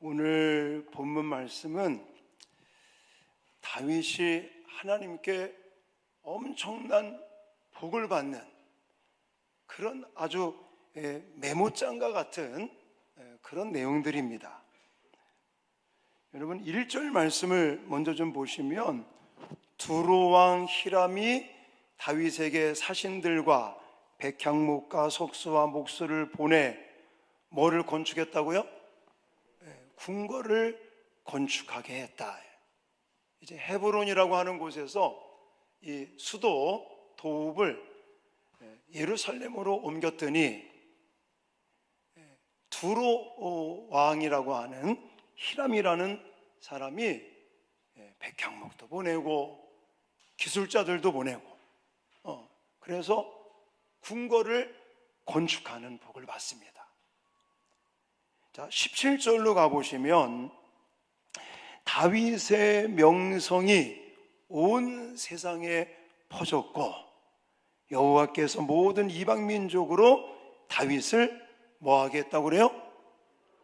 오늘 본문 말씀은 다윗이 하나님께 엄청난 복을 받는 그런 아주 메모장과 같은 그런 내용들입니다. 여러분 1절 말씀을 먼저 좀 보시면 두로왕 히람이 다윗에게 사신들과 백향목과 석수와 목수를 보내 뭐를 건축했다고요? 궁궐을 건축하게 했다. 이제 헤브론이라고 하는 곳에서 이 수도 도읍을 예루살렘으로 옮겼더니 두로 왕이라고 하는 히람이라는 사람이 백향목도 보내고 기술자들도 보내고 그래서 궁궐을 건축하는 복을 받습니다. 자, 17절로 가보시면 다윗의 명성이 온 세상에 퍼졌고 여호와께서 모든 이방 민족으로 다윗을 뭐 하겠다고 그래요?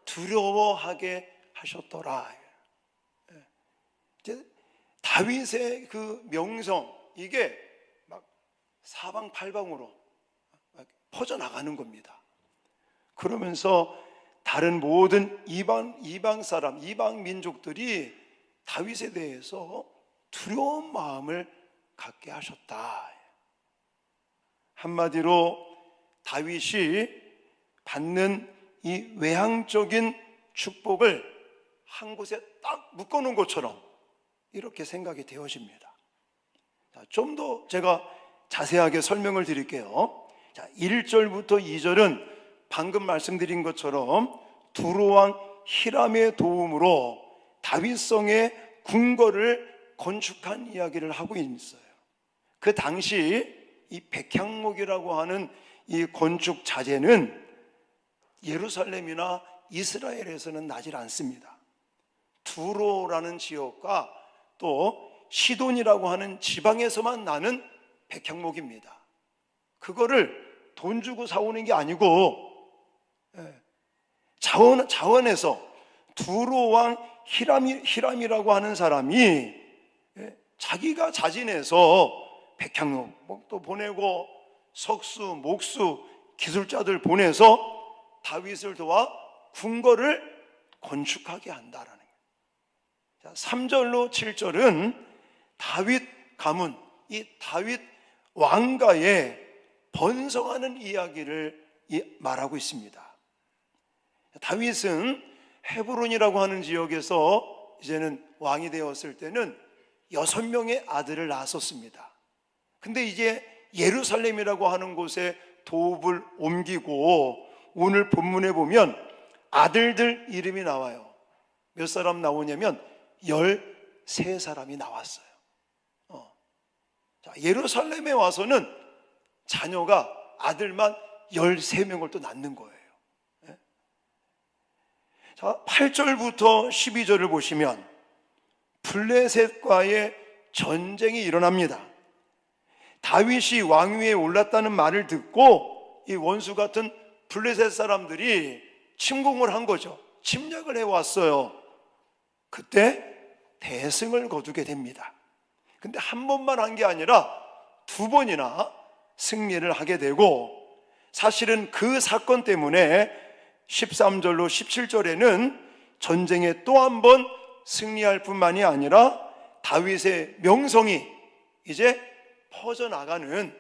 두려워하게 하셨더라. 이제 다윗의 그 명성 이게 막 사방팔방으로 퍼져나가는 겁니다. 그러면서 다른 모든 이방 사람, 이방 민족들이 다윗에 대해서 두려운 마음을 갖게 하셨다. 한마디로 다윗이 받는 이 외향적인 축복을 한 곳에 딱 묶어놓은 것처럼 이렇게 생각이 되어집니다. 좀 더 제가 자세하게 설명을 드릴게요. 자, 1절부터 2절은 방금 말씀드린 것처럼 두로왕 히람의 도움으로 다윗성의 궁궐을 건축한 이야기를 하고 있어요. 그 당시 이 백향목이라고 하는 이 건축 자재는 예루살렘이나 이스라엘에서는 나질 않습니다. 두로라는 지역과 또 시돈이라고 하는 지방에서만 나는 백향목입니다. 그거를 돈 주고 사오는 게 아니고 자원에서 두로왕 히람이라고 하는 사람이 자기가 자진해서 백향목도 보내고 석수, 목수, 기술자들 보내서 다윗을 도와 궁궐을 건축하게 한다라는 거예요. 3절로 7절은 다윗 가문, 이 다윗 왕가의 번성하는 이야기를 말하고 있습니다. 다윗은 헤브론이라고 하는 지역에서 이제는 왕이 되었을 때는 6명의 아들을 낳았었습니다. 근데 이제 예루살렘이라고 하는 곳에 도읍을 옮기고 오늘 본문에 보면 아들들 이름이 나와요. 몇 사람 나오냐면 13사람이 나왔어요. 자, 예루살렘에 와서는 자녀가 아들만 13명을 또 낳는 거예요. 자, 8절부터 12절을 보시면 블레셋과의 전쟁이 일어납니다. 다윗이 왕위에 올랐다는 말을 듣고 이 원수 같은 블레셋 사람들이 침공을 한 거죠. 침략을 해왔어요. 그때 대승을 거두게 됩니다. 근데 한 번만 한 게 아니라 2번이나 승리를 하게 되고 사실은 그 사건 때문에 13절로 17절에는 전쟁에 또 한 번 승리할 뿐만이 아니라 다윗의 명성이 이제 퍼져나가는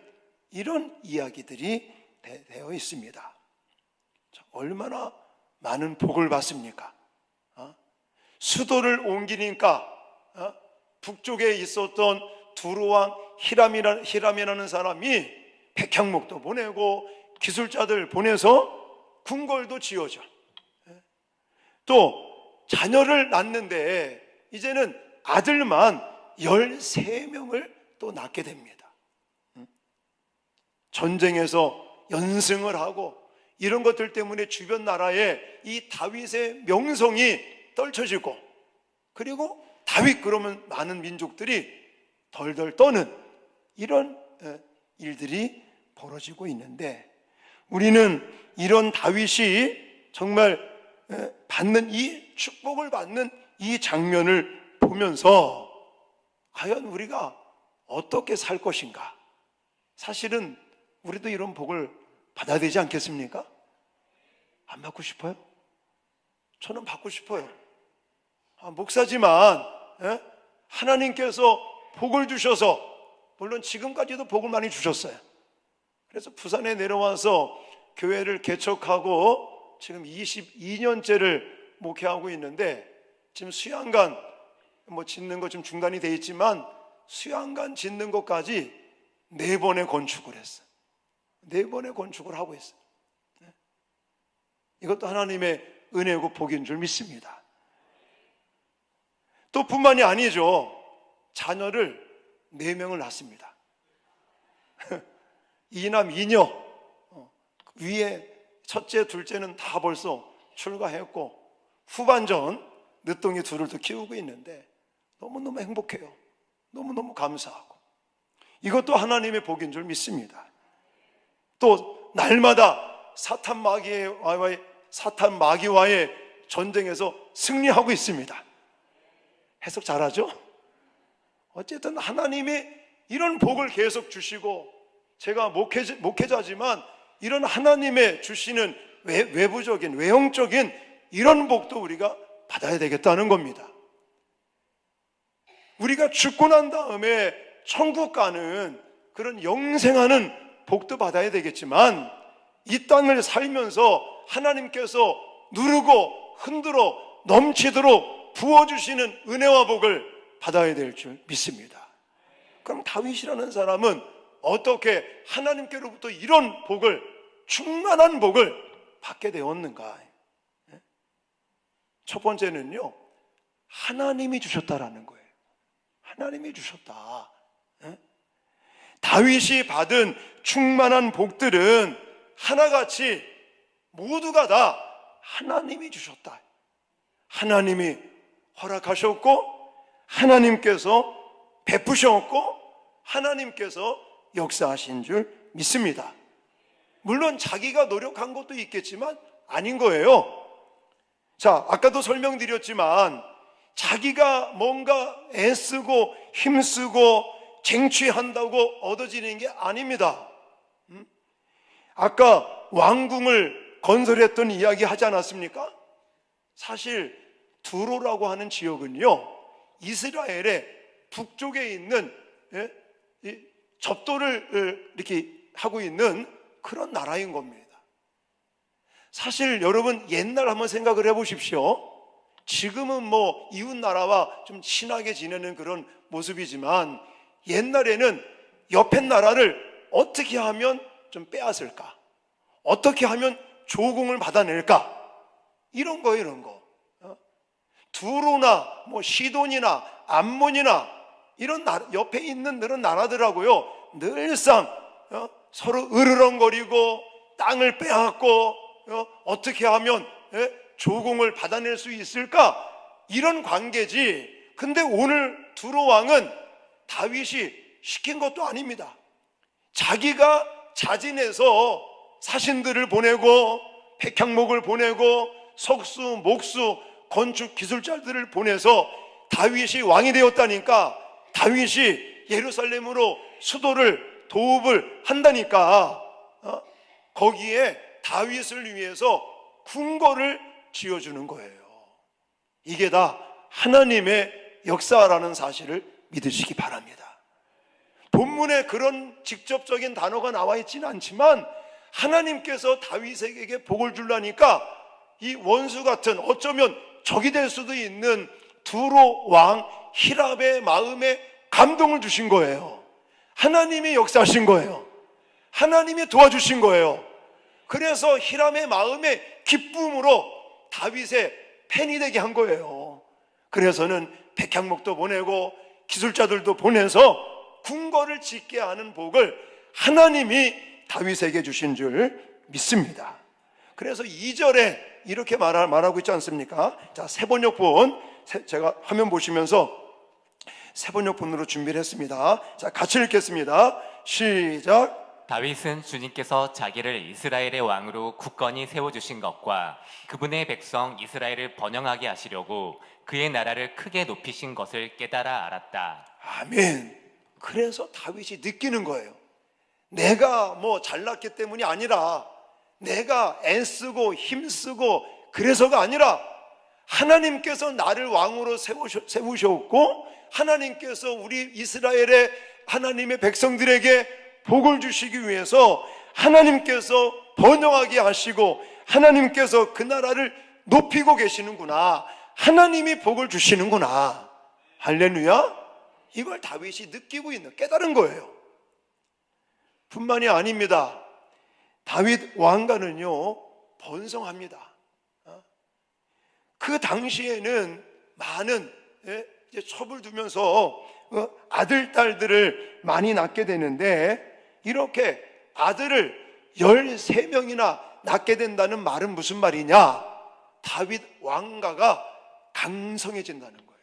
이런 이야기들이 되어 있습니다. 얼마나 많은 복을 받습니까? 수도를 옮기니까 북쪽에 있었던 두로왕 히람이라는 사람이 백향목도 보내고 기술자들 보내서 궁궐도 지어져. 또 자녀를 낳는데 이제는 아들만 13명을 또 낳게 됩니다. 전쟁에서 연승을 하고 이런 것들 때문에 주변 나라에 이 다윗의 명성이 떨쳐지고 그리고 다윗 그러면 많은 민족들이 덜덜 떠는 이런 일들이 벌어지고 있는데 우리는 이런 다윗이 정말 받는 이 축복을 받는 이 장면을 보면서 과연 우리가 어떻게 살 것인가? 사실은 우리도 이런 복을 받아야 되지 않겠습니까? 안 받고 싶어요? 저는 받고 싶어요. 목사지만 하나님께서 복을 주셔서, 물론 지금까지도 복을 많이 주셨어요. 그래서 부산에 내려와서 교회를 개척하고 지금 22년째를 목회하고 있는데, 지금 수양관 짓는 거 좀 중단이 돼 있지만 수양관 짓는 것까지 4번의 건축을 했어요. 4번의 건축을 하고 있어요. 이것도 하나님의 은혜고 복인 줄 믿습니다. 또 뿐만이 아니죠. 자녀를 4명을 낳습니다. 2남 2녀. 위에 첫째, 둘째는 다 벌써 출가했고 후반전 늦둥이 둘을 더 키우고 있는데 너무너무 행복해요. 너무너무 감사하고, 이것도 하나님의 복인 줄 믿습니다. 또 날마다 사탄 마귀와의 전쟁에서 승리하고 있습니다. 해석 잘하죠? 어쨌든 하나님이 이런 복을 계속 주시고, 제가 목회자지만 이런 하나님의 주시는 외부적인, 외형적인 이런 복도 우리가 받아야 되겠다는 겁니다. 우리가 죽고 난 다음에 천국 가는 그런 영생하는 복도 받아야 되겠지만, 이 땅을 살면서 하나님께서 누르고 흔들어 넘치도록 부어주시는 은혜와 복을 받아야 될 줄 믿습니다. 그럼 다윗이라는 사람은 어떻게 하나님께로부터 이런 복을, 충만한 복을 받게 되었는가? 첫 번째는요, 하나님이 주셨다라는 거예요. 하나님이 주셨다. 다윗이 받은 충만한 복들은 하나같이 모두가 다 하나님이 주셨다. 하나님이 허락하셨고, 하나님께서 베푸셨고, 하나님께서 역사하신 줄 믿습니다. 물론 자기가 노력한 것도 있겠지만 아닌 거예요. 자, 아까도 설명드렸지만 자기가 뭔가 애쓰고 힘쓰고 쟁취한다고 얻어지는 게 아닙니다. 아까 왕궁을 건설했던 이야기 하지 않았습니까? 사실 두로라고 하는 지역은요, 이스라엘의 북쪽에 있는 접도를 이렇게 하고 있는 그런 나라인 겁니다. 사실 여러분 옛날 한번 생각을 해보십시오. 지금은 이웃 나라와 좀 친하게 지내는 그런 모습이지만, 옛날에는 옆에 나라를 어떻게 하면 좀 빼앗을까? 어떻게 하면 조공을 받아낼까? 이런 거. 두로나 시돈이나 암몬이나 이런 옆에 있는 그런 나라들하고요, 늘상 서로 으르렁거리고 땅을 빼앗고 어떻게 하면 조공을 받아낼 수 있을까? 이런 관계지. 근데 오늘 두로 왕은 다윗이 시킨 것도 아닙니다. 자기가 자진해서 사신들을 보내고 백향목을 보내고 석수, 목수, 건축 기술자들을 보내서 다윗이 왕이 되었다니까, 다윗이 예루살렘으로 수도를 도읍을 한다니까, 거기에 다윗을 위해서 궁궐을 지어주는 거예요. 이게 다 하나님의 역사라는 사실을 믿으시기 바랍니다. 본문에 그런 직접적인 단어가 나와 있지는 않지만 하나님께서 다윗에게 복을 주려니까 이 원수 같은, 어쩌면 적이 될 수도 있는 두로 왕 히랍의 마음에 감동을 주신 거예요. 하나님이 역사하신 거예요. 하나님이 도와주신 거예요. 그래서 히람의 마음에 기쁨으로 다윗의 팬이 되게 한 거예요. 그래서는 백향목도 보내고 기술자들도 보내서 궁궐을 짓게 하는 복을 하나님이 다윗에게 주신 줄 믿습니다. 그래서 2절에 이렇게 말하고 있지 않습니까? 자, 세번역본, 제가 화면 보시면서 세번역본으로 준비를 했습니다. 자, 같이 읽겠습니다. 시작. 다윗은 주님께서 자기를 이스라엘의 왕으로 굳건히 세워주신 것과 그분의 백성 이스라엘을 번영하게 하시려고 그의 나라를 크게 높이신 것을 깨달아 알았다. 아멘. 그래서 다윗이 느끼는 거예요. 내가 뭐 잘났기 때문이 아니라, 내가 애쓰고 힘쓰고 그래서가 아니라, 하나님께서 나를 왕으로 세우셨고, 하나님께서 우리 이스라엘의 하나님의 백성들에게 복을 주시기 위해서 하나님께서 번영하게 하시고 하나님께서 그 나라를 높이고 계시는구나, 하나님이 복을 주시는구나, 할렐루야. 이걸 다윗이 느끼고 있는, 깨달은 거예요. 뿐만이 아닙니다. 다윗 왕가는요 번성합니다. 그 당시에는 많은 이제 첩을 두면서 아들, 딸들을 많이 낳게 되는데, 이렇게 아들을 13명이나 낳게 된다는 말은 무슨 말이냐? 다윗 왕가가 강성해진다는 거예요.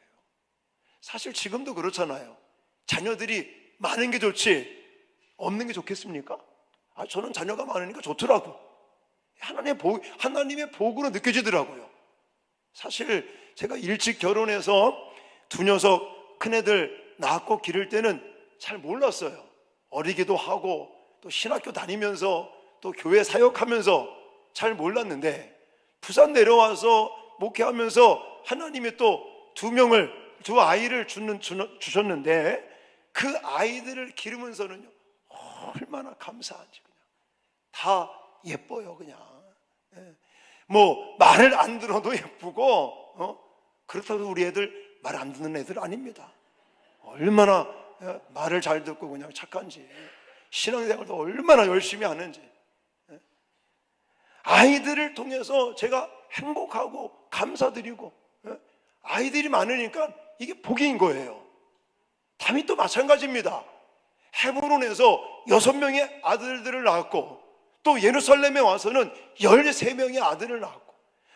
사실 지금도 그렇잖아요. 자녀들이 많은 게 좋지 없는 게 좋겠습니까? 저는 자녀가 많으니까 좋더라고. 하나님의 복으로 느껴지더라고요. 사실 제가 일찍 결혼해서 두 녀석 큰애들 낳고 기를 때는 잘 몰랐어요. 어리기도 하고 또 신학교 다니면서 또 교회 사역하면서 잘 몰랐는데, 부산 내려와서 목회하면서 하나님이 또 두 아이를 주셨는데, 그 아이들을 기르면서는요 얼마나 감사한지, 그냥 다 예뻐요. 그냥 뭐 말을 안 들어도 예쁘고, 그렇다고 우리 애들 말 안 듣는 애들 아닙니다. 얼마나 말을 잘 듣고 그냥 착한지, 신앙생활도 얼마나 열심히 하는지. 아이들을 통해서 제가 행복하고 감사드리고, 아이들이 많으니까 이게 복인 거예요. 다윗도 마찬가지입니다. 헤브론에서 6명의 아들들을 낳았고, 또 예루살렘에 와서는 13명의 아들을 낳았고,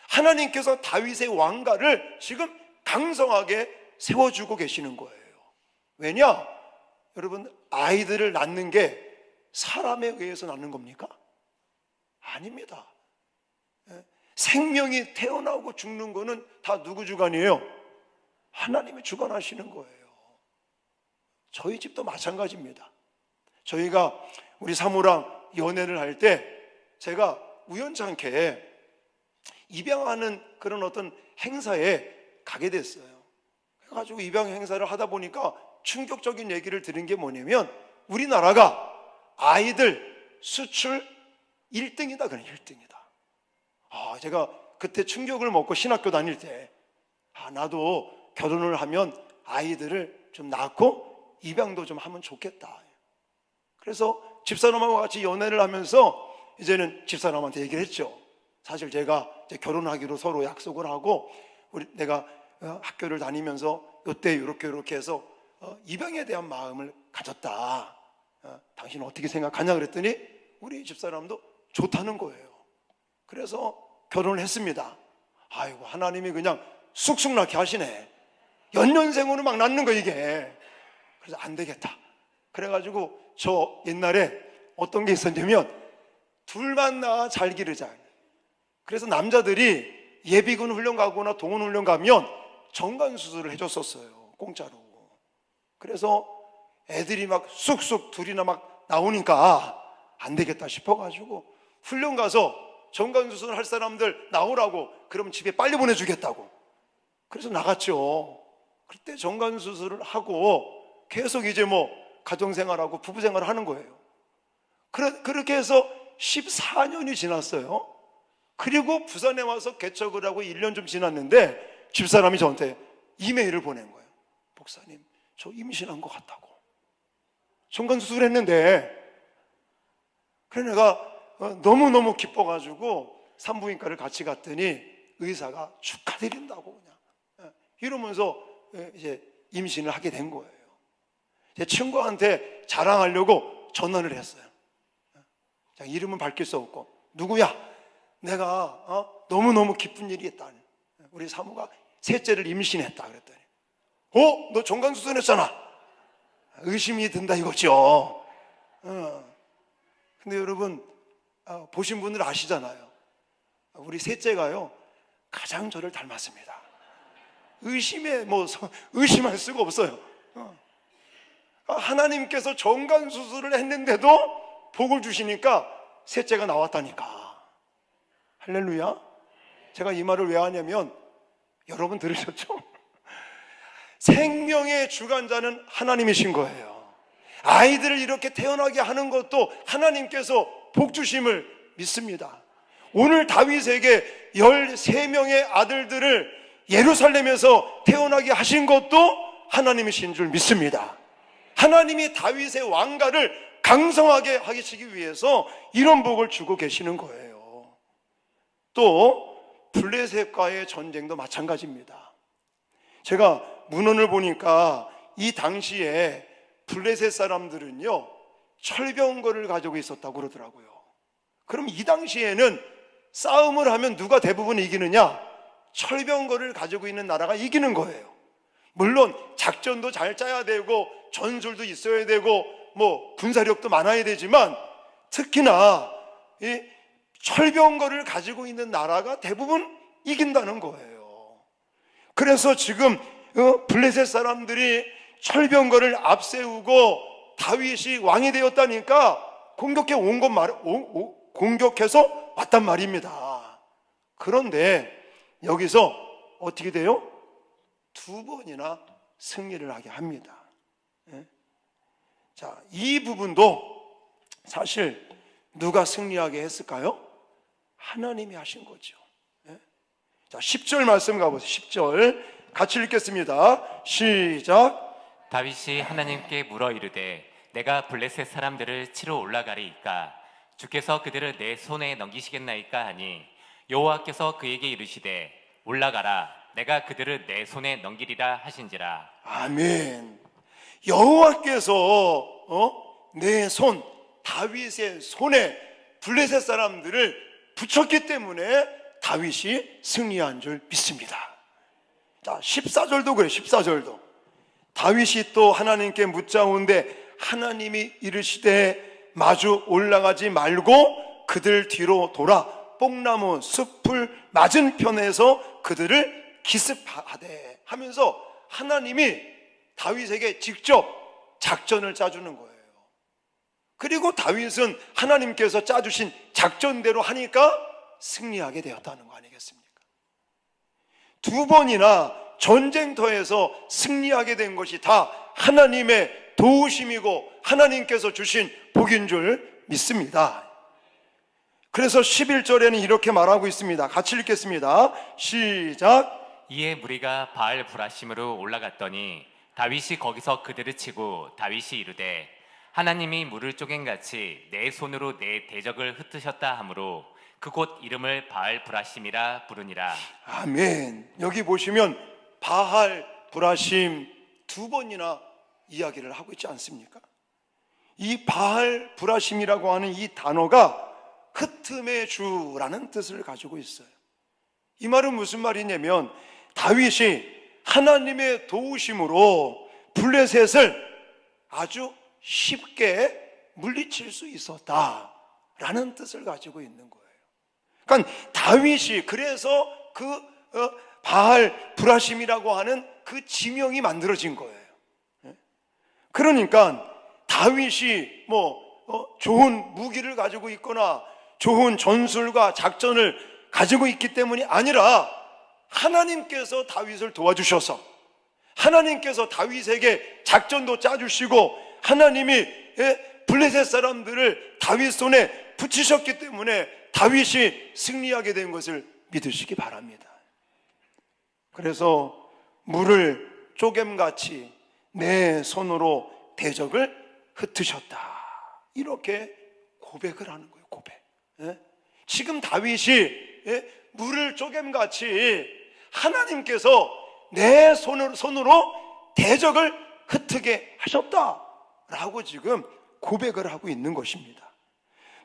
하나님께서 다윗의 왕가를 지금 강성하게 세워주고 계시는 거예요. 왜냐? 여러분, 아이들을 낳는 게 사람에 의해서 낳는 겁니까? 아닙니다. 생명이 태어나고 죽는 거는 다 누구 주관이에요? 하나님이 주관하시는 거예요. 저희 집도 마찬가지입니다. 저희가 우리 사모랑 연애를 할 때 제가 우연찮게 입양하는 그런 어떤 행사에 가게 됐어요. 그래가지고 입양 행사를 하다 보니까 충격적인 얘기를 들은 게 뭐냐면, 우리나라가 아이들 수출 1등이다. 그래, 1등이다. 제가 그때 충격을 먹고 신학교 다닐 때, 나도 결혼을 하면 아이들을 좀 낳고 입양도 좀 하면 좋겠다. 그래서 집사람하고 같이 연애를 하면서 이제는 집사람한테 얘기를 했죠. 사실 제가 이제 결혼하기로 서로 약속을 하고, 내가 학교를 다니면서 이때 이렇게 해서 입양에 대한 마음을 가졌다. 당신은 어떻게 생각하냐 그랬더니 우리 집사람도 좋다는 거예요. 그래서 결혼을 했습니다. 아이고, 하나님이 그냥 쑥쑥 낳게 하시네. 연년생으로 막 낳는 거 이게. 그래서 안 되겠다. 그래가지고 저 옛날에 어떤 게 있었냐면, 둘만 낳아 잘 기르자. 그래서 남자들이 예비군 훈련 가거나 동원 훈련 가면 정관 수술을 해줬었어요, 공짜로. 그래서 애들이 막 쑥쑥 둘이나 막 나오니까 안 되겠다 싶어가지고 훈련 가서 정관 수술 할 사람들 나오라고, 그럼 집에 빨리 보내주겠다고. 그래서 나갔죠. 그때 정관 수술을 하고 계속 이제 뭐 가정생활하고 부부생활을 하는 거예요. 그렇게 해서 14년이 지났어요. 그리고 부산에 와서 개척을 하고 1년 좀 지났는데 집사람이 저한테 이메일을 보낸 거예요. 목사님, 저 임신한 것 같다고. 정관수술을 했는데. 그래 내가 너무너무 기뻐가지고 산부인과를 같이 갔더니 의사가 축하드린다고 그냥 이러면서 이제 임신을 하게 된 거예요. 제 친구한테 자랑하려고 전화를 했어요. 이름은 밝힐 수 없고, 누구야? 내가 너무너무 기쁜 일이 있다. 우리 사모가 셋째를 임신했다 그랬더니, 너 정관수술했잖아. 의심이 든다 이거죠. 근데 여러분 보신 분들 아시잖아요. 우리 셋째가요 가장 저를 닮았습니다. 의심할 수가 없어요. 하나님께서 정관 수술을 했는데도 복을 주시니까 셋째가 나왔다니까. 할렐루야. 제가 이 말을 왜 하냐면 여러분 들으셨죠? 생명의 주관자는 하나님이신 거예요. 아이들을 이렇게 태어나게 하는 것도 하나님께서 복 주심을 믿습니다. 오늘 다윗에게 13명의 아들들을 예루살렘에서 태어나게 하신 것도 하나님이신 줄 믿습니다. 하나님이 다윗의 왕가를 강성하게 하시기 위해서 이런 복을 주고 계시는 거예요. 또 블레셋과의 전쟁도 마찬가지입니다. 제가 문헌을 보니까 이 당시에 블레셋 사람들은요 철병거를 가지고 있었다고 그러더라고요. 그럼 이 당시에는 싸움을 하면 누가 대부분 이기느냐? 철병거를 가지고 있는 나라가 이기는 거예요. 물론 작전도 잘 짜야 되고 전술도 있어야 되고 군사력도 많아야 되지만 특히나 이 철병거를 가지고 있는 나라가 대부분 이긴다는 거예요. 그래서 지금 블레셋 사람들이 철병거를 앞세우고 다윗이 왕이 되었다니까 공격해서 왔단 말입니다. 그런데 여기서 어떻게 돼요? 2번이나 승리를 하게 합니다. 자, 이 부분도 사실 누가 승리하게 했을까요? 하나님이 하신 거죠. 자, 10절 말씀 가보세요. 10절 같이 읽겠습니다. 시작. 다윗이 하나님께 물어 이르되 내가 블레셋 사람들을 치러 올라가리이까 주께서 그들을 내 손에 넘기시겠나이까 하니 여호와께서 그에게 이르시되 올라가라 내가 그들을 내 손에 넘기리라 하신지라. 아멘. 여호와께서 내 손, 다윗의 손에 블레셋 사람들을 붙였기 때문에 다윗이 승리한 줄 믿습니다. 자, 14절도 그래요. 14절도 다윗이 또 하나님께 묻자온데 하나님이 이르시되 마주 올라가지 말고 그들 뒤로 돌아 뽕나무 숲을 맞은편에서 그들을 기습하되 하면서 하나님이 다윗에게 직접 작전을 짜주는 거예요. 그리고 다윗은 하나님께서 짜주신 작전대로 하니까 승리하게 되었다는 거 아니겠습니까? 2번이나 전쟁터에서 승리하게 된 것이 다 하나님의 도우심이고 하나님께서 주신 복인 줄 믿습니다. 그래서 11절에는 이렇게 말하고 있습니다. 같이 읽겠습니다. 시작. 이에 무리가 바알 브라심으로 올라갔더니 다윗이 거기서 그들을 치고 다윗이 이르되 하나님이 물을 쪼갠같이 내 손으로 내 대적을 흩으셨다 하므로 그곳 이름을 바알 브라심이라 부르니라. 아멘. 여기 보시면 바알 브라심 2번이나 이야기를 하고 있지 않습니까? 이 바알 브라심이라고 하는 이 단어가 흩음의 주라는 뜻을 가지고 있어요. 이 말은 무슨 말이냐면 다윗이 하나님의 도우심으로 블레셋을 아주 쉽게 물리칠 수 있었다라는 뜻을 가지고 있는 거예요. 그러니까 다윗이 그래서 그 바알 브라심이라고 하는 그 지명이 만들어진 거예요. 그러니까 다윗이 좋은 무기를 가지고 있거나 좋은 전술과 작전을 가지고 있기 때문이 아니라 하나님께서 다윗을 도와주셔서 하나님께서 다윗에게 작전도 짜주시고 하나님이 블레셋 사람들을 다윗 손에 붙이셨기 때문에 다윗이 승리하게 된 것을 믿으시기 바랍니다. 그래서 물을 쪼개같이 내 손으로 대적을 흩으셨다 이렇게 고백을 하는 거예요. 고백. 지금 다윗이 물을 쪼개같이 하나님께서 내 손으로 대적을 흩게 하셨다라고 지금 고백을 하고 있는 것입니다.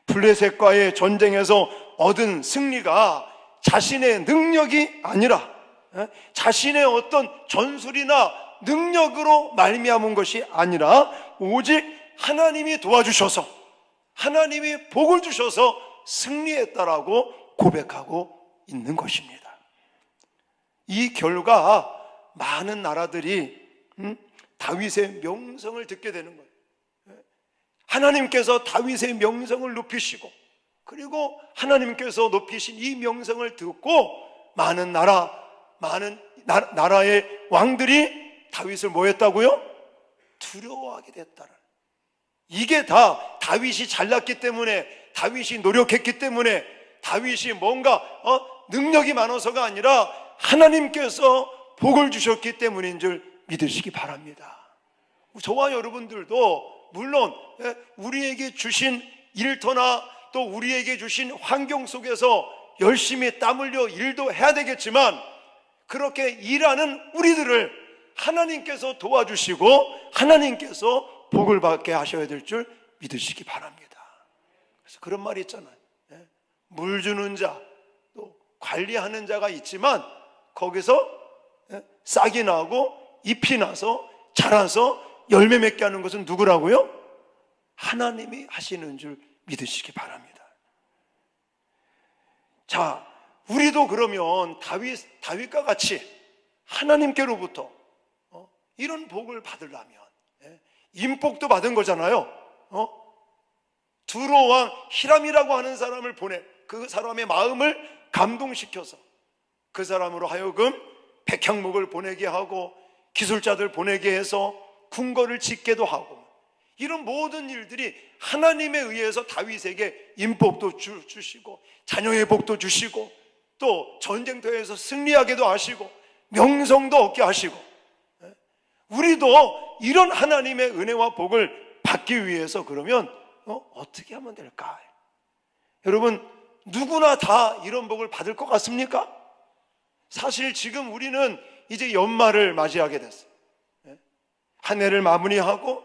블레셋과의 전쟁에서 얻은 승리가 자신의 능력이 아니라 자신의 어떤 전술이나 능력으로 말미암은 것이 아니라 오직 하나님이 도와주셔서 하나님이 복을 주셔서 승리했다라고 고백하고 있는 것입니다. 이 결과 많은 나라들이 다윗의 명성을 듣게 되는 거예요. 하나님께서 다윗의 명성을 높이시고, 그리고 하나님께서 높이신 이 명성을 듣고 많은 나라의 왕들이 다윗을 뭐 했다고요? 두려워하게 됐다는. 이게 다 다윗이 잘났기 때문에, 다윗이 노력했기 때문에, 다윗이 뭔가 능력이 많아서가 아니라 하나님께서 복을 주셨기 때문인 줄 믿으시기 바랍니다. 저와 여러분들도 물론 우리에게 주신 일터나 또 우리에게 주신 환경 속에서 열심히 땀 흘려 일도 해야 되겠지만, 그렇게 일하는 우리들을 하나님께서 도와주시고 하나님께서 복을 받게 하셔야 될 줄 믿으시기 바랍니다. 그래서 그런 말이 있잖아요. 물 주는 자, 또 관리하는 자가 있지만 거기서 싹이 나고 잎이 나서 자라서 열매 맺게 하는 것은 누구라고요? 하나님이 하시는 줄 믿으시기 바랍니다. 자, 우리도 그러면 다윗과 같이 하나님께로부터 이런 복을 받으려면, 인복도 받은 거잖아요. 두로 왕 히람이라고 하는 사람을 보내 그 사람의 마음을 감동시켜서 그 사람으로 하여금 백향목을 보내게 하고 기술자들 보내게 해서 궁궐을 짓게도 하고, 이런 모든 일들이 하나님에 의해서 다윗에게 인복도 주시고 자녀의 복도 주시고 또 전쟁터에서 승리하게도 하시고 명성도 얻게 하시고, 우리도 이런 하나님의 은혜와 복을 받기 위해서 그러면 어떻게 하면 될까? 여러분, 누구나 다 이런 복을 받을 것 같습니까? 사실 지금 우리는 이제 연말을 맞이하게 됐어요. 한 해를 마무리하고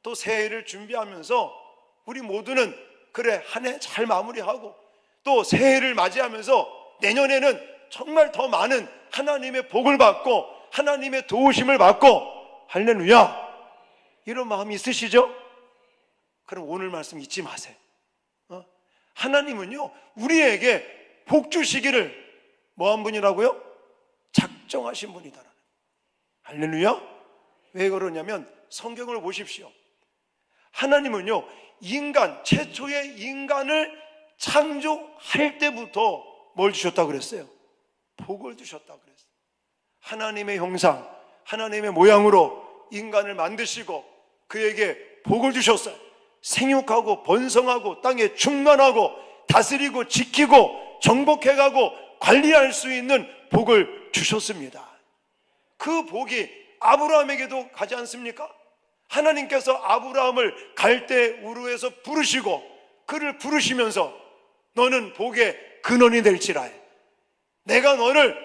또 새해를 준비하면서 우리 모두는 그래, 한 해 잘 마무리하고 또 새해를 맞이하면서 내년에는 정말 더 많은 하나님의 복을 받고 하나님의 도우심을 받고, 할렐루야, 이런 마음이 있으시죠? 그럼 오늘 말씀 잊지 마세요. 하나님은요, 우리에게 복 주시기를 뭐한 분이라고요? 작정하신 분이다. 할렐루야. 왜 그러냐면 성경을 보십시오. 하나님은요, 최초의 인간을 창조할 때부터 뭘 주셨다고 그랬어요? 복을 주셨다고 그랬어요. 하나님의 형상, 하나님의 모양으로 인간을 만드시고 그에게 복을 주셨어요. 생육하고 번성하고 땅에 충만하고 다스리고 지키고 정복해가고 관리할 수 있는 복을 주셨습니다. 그 복이 아브라함에게도 가지 않습니까? 하나님께서 아브라함을 갈대 우르에서 부르시고 그를 부르시면서 너는 복의 근원이 될지라, 내가 너를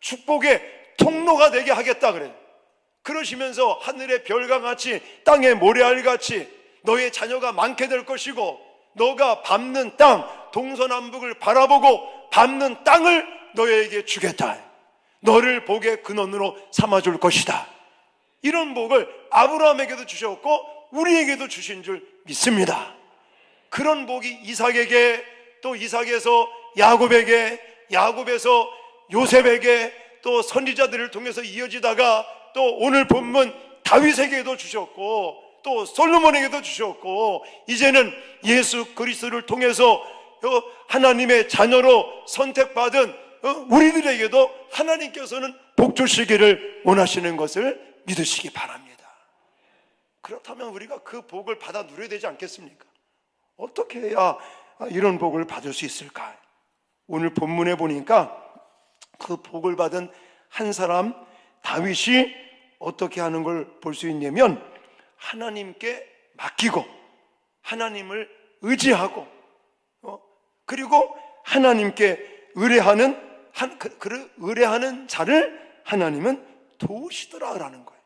축복의 통로가 되게 하겠다 그래요. 그러시면서 하늘의 별과 같이 땅의 모래알같이 너의 자녀가 많게 될 것이고, 너가 밟는 땅, 동서남북을 바라보고 밟는 땅을 너에게 주겠다, 너를 복의 근원으로 삼아줄 것이다. 이런 복을 아브라함에게도 주셨고 우리에게도 주신 줄 믿습니다. 그런 복이 이삭에게, 또 이삭에서 야곱에게, 야곱에서 요셉에게, 또 선지자들을 통해서 이어지다가 또 오늘 본문 다윗에게도 주셨고 또 솔로몬에게도 주셨고, 이제는 예수 그리스도를 통해서 하나님의 자녀로 선택받은 우리들에게도 하나님께서는 복 주시기를 원하시는 것을 믿으시기 바랍니다. 그렇다면 우리가 그 복을 받아 누려야 되지 않겠습니까? 어떻게 해야 이런 복을 받을 수 있을까? 오늘 본문에 보니까 그 복을 받은 한 사람 다윗이 어떻게 하는 걸 볼 수 있냐면, 하나님께 맡기고 하나님을 의지하고 그리고 하나님께 의뢰하는 자를 하나님은 도우시더라라는 거예요.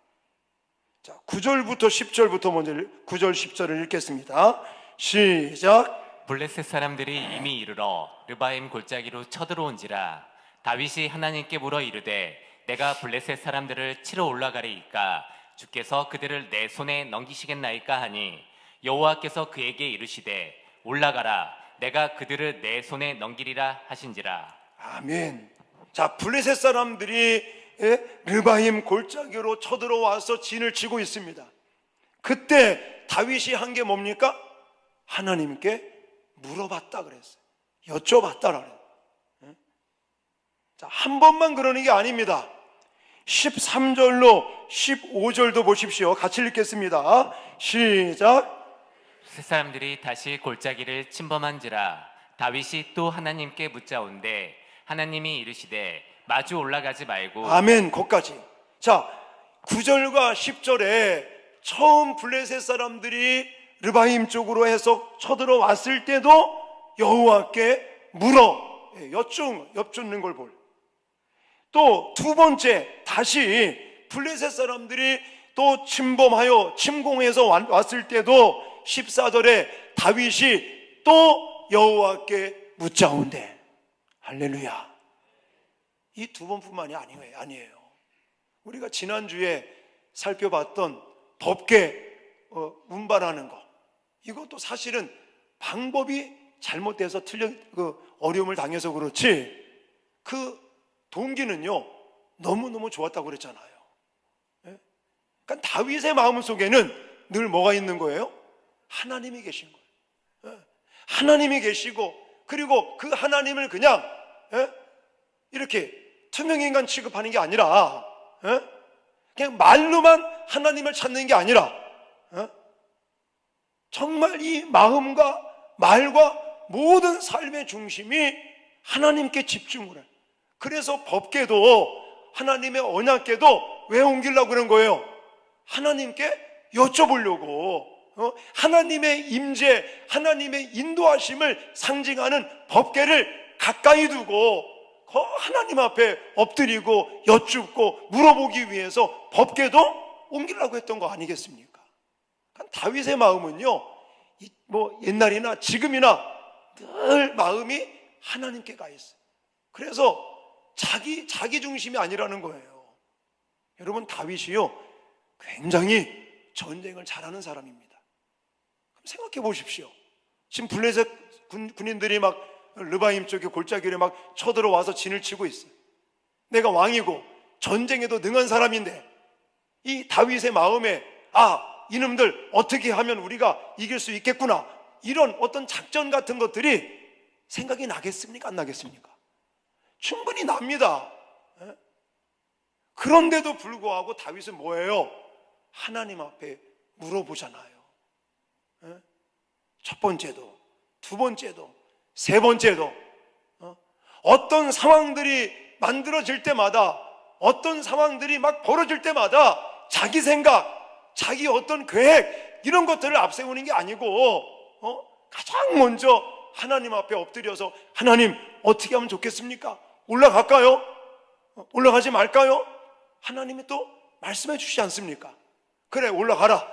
자, 9절부터 10절부터 먼저 9절 10절을 읽겠습니다. 시작. 블레셋 사람들이 이미 이르러 르바임 골짜기로 쳐들어온지라 다윗이 하나님께 물어 이르되 내가 블레셋 사람들을 치러 올라가리이까 주께서 그들을 내 손에 넘기시겠나이까 하니 여호와께서 그에게 이르시되 올라가라 내가 그들을 내 손에 넘기리라 하신지라. 아멘. 자, 블레셋 사람들이 르바임 골짜기로 쳐들어와서 진을 치고 있습니다. 그때 다윗이 한 게 뭡니까? 하나님께 물어봤다 그랬어요. 여쭤봤다라 그래요. 자, 한 번만 그러는 게 아닙니다. 13절로 15절도 보십시오. 같이 읽겠습니다. 시작. 세 사람들이 다시 골짜기를 침범한지라 다윗이 또 하나님께 묻자온대 하나님이 이르시되 마주 올라가지 말고. 아멘. 거기까지. 자, 9절과 10절에 처음 블레셋 사람들이 르바임 쪽으로 해서 쳐들어왔을 때도 여호와께 물어 여쭙는 걸 볼. 또 두 번째 다시 블레셋 사람들이 또 침공해서 왔을 때도 14절에 다윗이 또 여호와께 묻자온대. 할렐루야. 이 두 번뿐만이 아니에요. 우리가 지난주에 살펴봤던 법계 운반하는 거, 이것도 사실은 방법이 잘못돼서 어려움을 당해서 그렇지 그 동기는요 너무너무 좋았다고 그랬잖아요. 그러니까 다윗의 마음속에는 늘 뭐가 있는 거예요? 하나님이 계신 거예요. 하나님이 계시고, 그리고 그 하나님을 그냥 이렇게 투명인간 취급하는 게 아니라 그냥 말로만 하나님을 찾는 게 아니라 정말 이 마음과 말과 모든 삶의 중심이 하나님께 집중을 해요. 그래서 법궤도 하나님의 언약궤도 왜 옮기려고 그런 거예요? 하나님께 여쭤보려고. 하나님의 임재, 하나님의 인도하심을 상징하는 법궤를 가까이 두고 하나님 앞에 엎드리고 여쭙고 물어보기 위해서 법궤도 옮기려고 했던 거 아니겠습니까? 다윗의 마음은요, 뭐 옛날이나 지금이나 늘 마음이 하나님께 가 있어요. 그래서 자기 중심이 아니라는 거예요. 여러분, 다윗이요 굉장히 전쟁을 잘하는 사람입니다. 그럼 생각해 보십시오. 지금 블레셋 군인들이 막 르바임 쪽에 골짜기를 막 쳐들어와서 진을 치고 있어요. 내가 왕이고 전쟁에도 능한 사람인데 이 다윗의 마음에 이놈들 어떻게 하면 우리가 이길 수 있겠구나, 이런 어떤 작전 같은 것들이 생각이 나겠습니까? 안 나겠습니까? 충분히 납니다. 그런데도 불구하고 다윗은 뭐예요? 하나님 앞에 물어보잖아요. 첫 번째도, 두 번째도, 세 번째도 어떤 상황들이 만들어질 때마다, 어떤 상황들이 막 벌어질 때마다 자기 생각, 자기 어떤 계획, 이런 것들을 앞세우는 게 아니고 가장 먼저 하나님 앞에 엎드려서 하나님 어떻게 하면 좋겠습니까? 올라갈까요? 올라가지 말까요? 하나님이 또 말씀해 주시지 않습니까? 그래, 올라가라.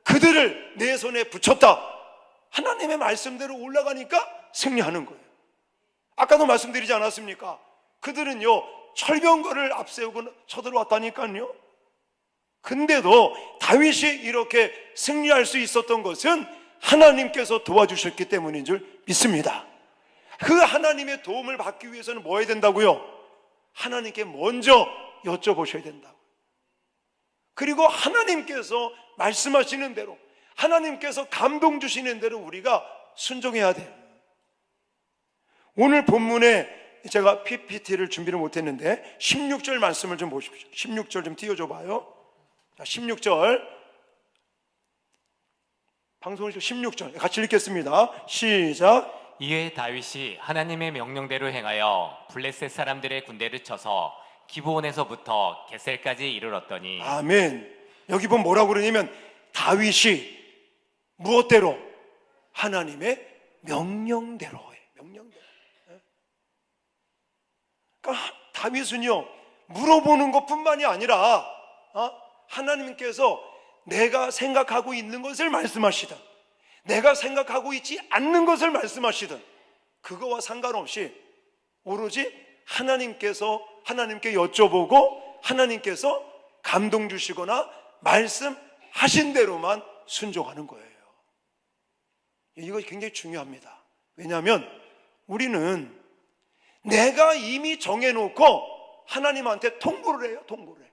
그들을 내 손에 붙였다. 하나님의 말씀대로 올라가니까 승리하는 거예요. 아까도 말씀드리지 않았습니까? 그들은요 철병거를 앞세우고 쳐들어왔다니까요. 근데도 다윗이 이렇게 승리할 수 있었던 것은 하나님께서 도와주셨기 때문인 줄 믿습니다. 그 하나님의 도움을 받기 위해서는 뭐 해야 된다고요? 하나님께 먼저 여쭤보셔야 된다고. 그리고 하나님께서 말씀하시는 대로, 하나님께서 감동 주시는 대로 우리가 순종해야 돼요. 오늘 본문에 제가 PPT를 준비를 못했는데 16절 말씀을 좀 보십시오. 16절 좀 띄워줘 봐요. 자, 16절 방송을 16절 같이 읽겠습니다. 시작. 이에 다윗이 하나님의 명령대로 행하여 블레셋 사람들의 군대를 쳐서 기브온에서부터 게셀까지 이르렀더니. 아멘. 여기 보면 뭐라고 그러냐면 다윗이 무엇대로? 하나님의 명령대로예요. 명령대로. 그러니까 다윗은요 물어보는 것뿐만이 아니라 하나님께서 내가 생각하고 있는 것을 말씀하시든 내가 생각하고 있지 않는 것을 말씀하시든 그거와 상관없이 오로지 하나님께 여쭤보고 하나님께서 감동 주시거나 말씀하신 대로만 순종하는 거예요. 이거 굉장히 중요합니다. 왜냐하면 우리는 내가 이미 정해놓고 하나님한테 통보를 해요. 통보를 해.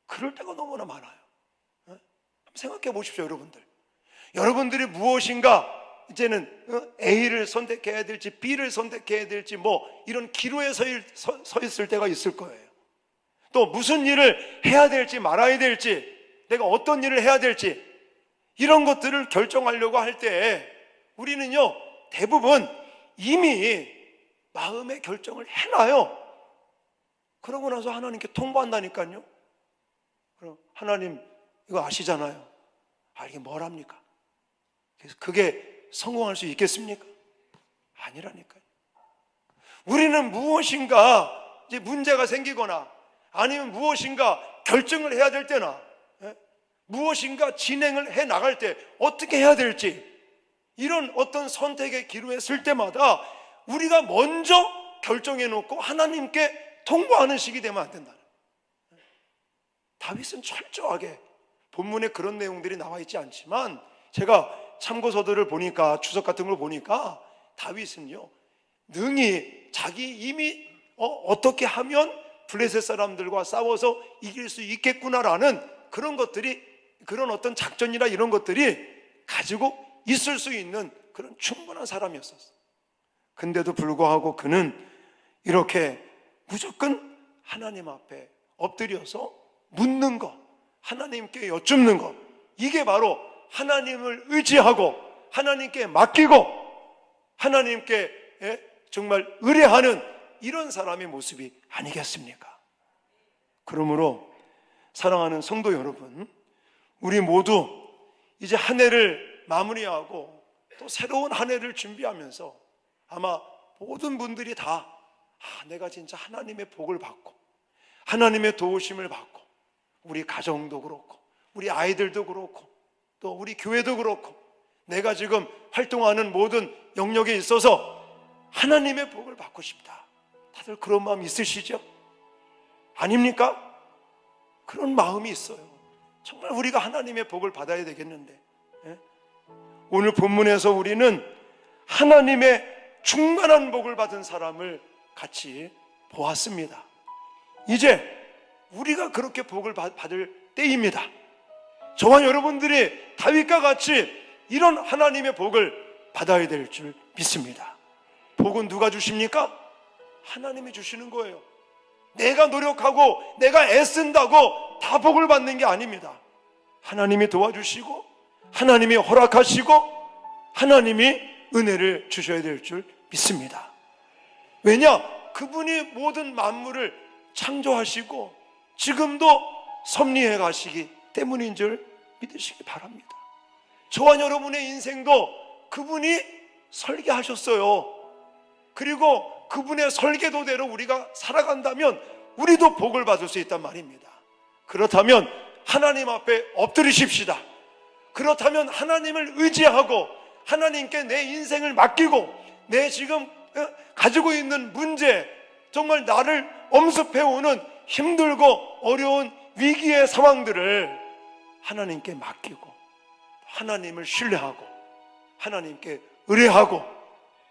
그럴 때가 너무나 많아요. 한번 생각해 보십시오, 여러분들. 여러분들이 무엇인가 이제는 A를 선택해야 될지 B를 선택해야 될지 뭐 이런 기로에 서 있을 때가 있을 거예요. 또 무슨 일을 해야 될지 말아야 될지, 내가 어떤 일을 해야 될지 이런 것들을 결정하려고 할 때 우리는요, 대부분 이미 마음의 결정을 해놔요. 그러고 나서 하나님께 통보한다니까요. 그럼 하나님 이거 아시잖아요. 이게 뭘 합니까? 그래서 그게 성공할 수 있겠습니까? 아니라니까요. 우리는 무엇인가 이제 문제가 생기거나 아니면 무엇인가 결정을 해야 될 때나 무엇인가 진행을 해 나갈 때 어떻게 해야 될지 이런 어떤 선택의 기로에 설 때마다 우리가 먼저 결정해 놓고 하나님께 통보하는 식이 되면 안 된다. 다윗은 철저하게, 본문에 그런 내용들이 나와 있지 않지만 제가 참고서들을 보니까, 주석 같은 걸 보니까 다윗은요 능히 자기 이미 어떻게 하면 블레셋 사람들과 싸워서 이길 수 있겠구나라는 그런 것들이, 그런 어떤 작전이나 이런 것들이 가지고 있을 수 있는 그런 충분한 사람이었었어요. 근데도 불구하고 그는 이렇게 무조건 하나님 앞에 엎드려서 묻는 것, 하나님께 여쭙는 것, 이게 바로 하나님을 의지하고 하나님께 맡기고 하나님께 정말 의뢰하는 이런 사람의 모습이 아니겠습니까? 그러므로 사랑하는 성도 여러분, 우리 모두 이제 한 해를 마무리하고 또 새로운 한 해를 준비하면서 아마 모든 분들이 다 내가 진짜 하나님의 복을 받고 하나님의 도우심을 받고, 우리 가정도 그렇고 우리 아이들도 그렇고 또 우리 교회도 그렇고 내가 지금 활동하는 모든 영역에 있어서 하나님의 복을 받고 싶다, 다들 그런 마음 있으시죠? 아닙니까? 그런 마음이 있어요. 정말 우리가 하나님의 복을 받아야 되겠는데, 오늘 본문에서 우리는 하나님의 충만한 복을 받은 사람을 같이 보았습니다. 이제 우리가 그렇게 복을 받을 때입니다. 저와 여러분들이 다윗과 같이 이런 하나님의 복을 받아야 될 줄 믿습니다. 복은 누가 주십니까? 하나님이 주시는 거예요. 내가 노력하고 내가 애쓴다고 다 복을 받는 게 아닙니다. 하나님이 도와주시고 하나님이 허락하시고 하나님이 은혜를 주셔야 될 줄 믿습니다. 왜냐? 그분이 모든 만물을 창조하시고 지금도 섭리해 가시기 때문인 줄 믿으시기 바랍니다. 저와 여러분의 인생도 그분이 설계하셨어요. 그리고 그분의 설계도대로 우리가 살아간다면 우리도 복을 받을 수 있단 말입니다. 그렇다면 하나님 앞에 엎드리십시다. 그렇다면 하나님을 의지하고 하나님께 내 인생을 맡기고 내 지금 가지고 있는 문제, 정말 나를 엄습해오는 힘들고 어려운 위기의 상황들을 하나님께 맡기고 하나님을 신뢰하고 하나님께 의뢰하고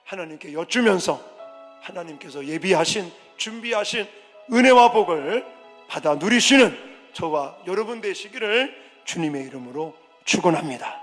하나님께 여쭈면서 하나님께서 예비하신, 준비하신 은혜와 복을 받아 누리시는 저와 여러분 되시기를 주님의 이름으로 축원합니다.